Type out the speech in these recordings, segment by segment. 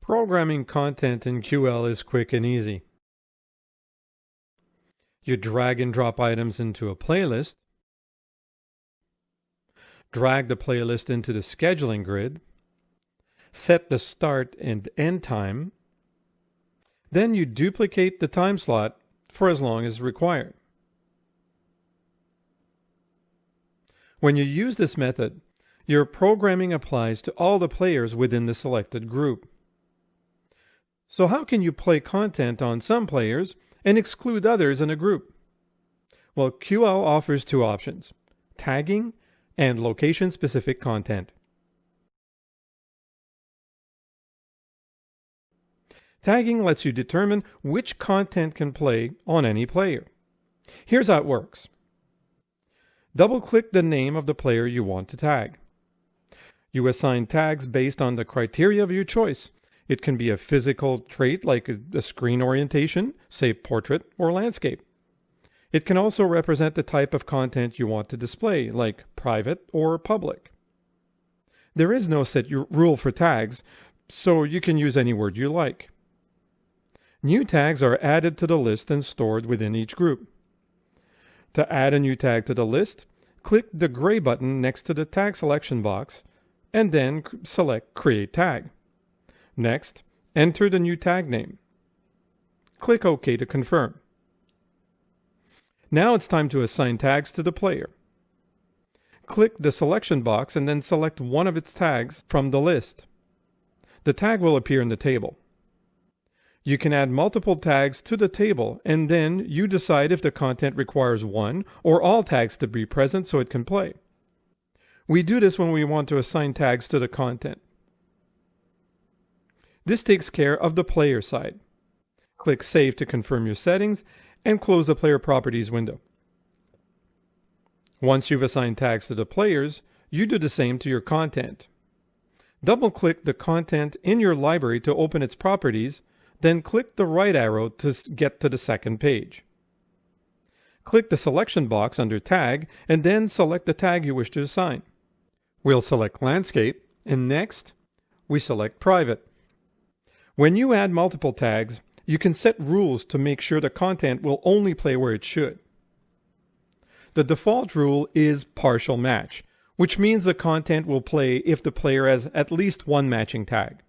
Programming content in QL is quick and easy. You drag and drop items into a playlist, drag the playlist into the scheduling grid, set the start and end time, then you duplicate the time slot for as long as required. When you use this method, your programming applies to all the players within the selected group. So how can you play content on some players and exclude others in a group? Well, QL offers two options: tagging and location-specific content. Tagging lets you determine which content can play on any player. Here's how it works. Double-click the name of the player you want to tag. You assign tags based on the criteria of your choice. It can be a physical trait like a screen orientation, say portrait or landscape. It can also represent the type of content you want to display, like private or public. There is no set rule for tags, so you can use any word you like. New tags are added to the list and stored within each group. To add a new tag to the list, click the gray button next to the tag selection box and then select Create Tag. Next, enter the new tag name. Click OK to confirm. Now it's time to assign tags to the player. Click the selection box and then select one of its tags from the list. The tag will appear in the table. You can add multiple tags to the table, and then you decide if the content requires one or all tags to be present so it can play. We do this when we want to assign tags to the content. This takes care of the player side. Click Save to confirm your settings and close the Player Properties window. Once you've assigned tags to the players, you do the same to your content. Double-click the content in your library to open its properties, then click the right arrow to get to the second page. Click the selection box under Tag and then select the tag you wish to assign. We'll select Landscape, and next, we select Private. When you add multiple tags, you can set rules to make sure the content will only play where it should. The default rule is partial match, which means the content will play if the player has at least one matching tag.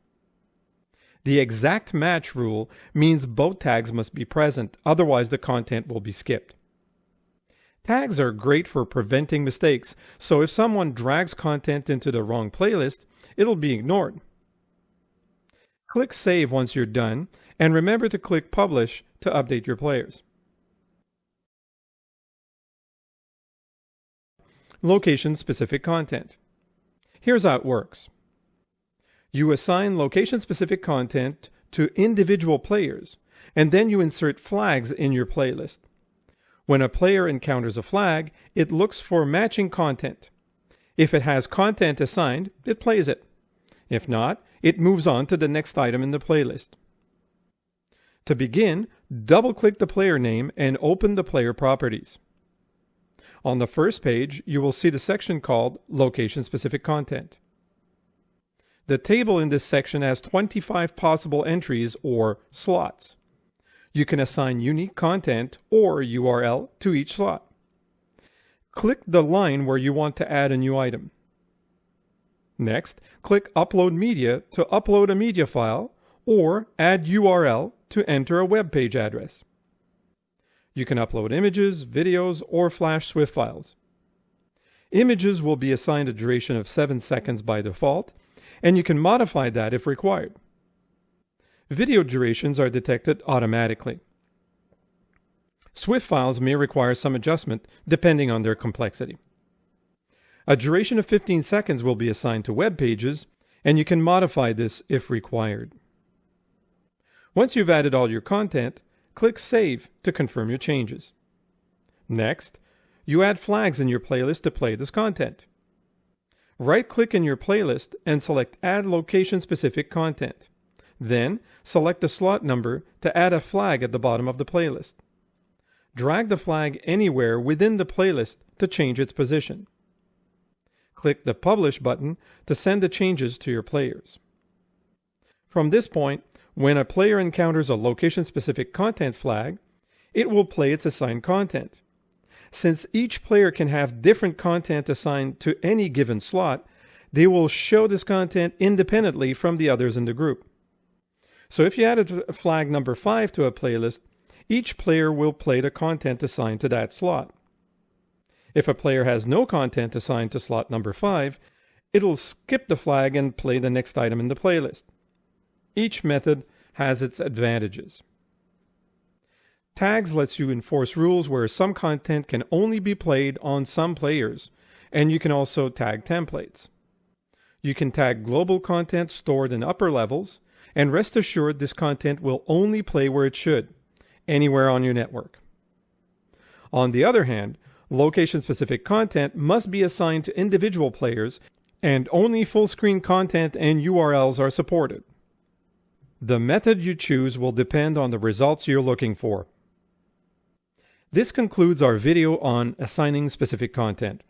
The exact match rule means both tags must be present, otherwise the content will be skipped. Tags are great for preventing mistakes, so if someone drags content into the wrong playlist, it'll be ignored. Click Save once you're done, and remember to click Publish to update your players. Location-specific content. Here's how it works. You assign location-specific content to individual players, and then you insert flags in your playlist. When a player encounters a flag, it looks for matching content. If it has content assigned, it plays it. If not, it moves on to the next item in the playlist. To begin, double-click the player name and open the player properties. On the first page, you will see the section called Location-Specific Content. The table in this section has 25 possible entries or slots. You can assign unique content or URL to each slot. Click the line where you want to add a new item. Next, click Upload Media to upload a media file or add URL to enter a web page address. You can upload images, videos, or Flash Swift files. Images will be assigned a duration of 7 seconds by default, and you can modify that if required. Video durations are detected automatically. Swift files may require some adjustment depending on their complexity. A duration of 15 seconds will be assigned to web pages, and you can modify this if required. Once you've added all your content, click Save to confirm your changes. Next, you add flags in your playlist to play this content. Right-click in your playlist and select Add Location-Specific Content. Then, select the slot number to add a flag at the bottom of the playlist. Drag the flag anywhere within the playlist to change its position. Click the Publish button to send the changes to your players. From this point, when a player encounters a location-specific content flag, it will play its assigned content. Since each player can have different content assigned to any given slot, they will show this content independently from the others in the group. So if you added flag number 5 to a playlist, each player will play the content assigned to that slot. If a player has no content assigned to slot number 5, it'll skip the flag and play the next item in the playlist. Each method has its advantages. Tags lets you enforce rules where some content can only be played on some players, and you can also tag templates. You can tag global content stored in upper levels, and rest assured this content will only play where it should, anywhere on your network. On the other hand, location-specific content must be assigned to individual players, and only full-screen content and URLs are supported. The method you choose will depend on the results you're looking for. This concludes our video on assigning specific content.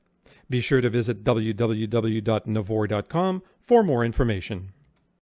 Be sure to visit www.navori.com for more information.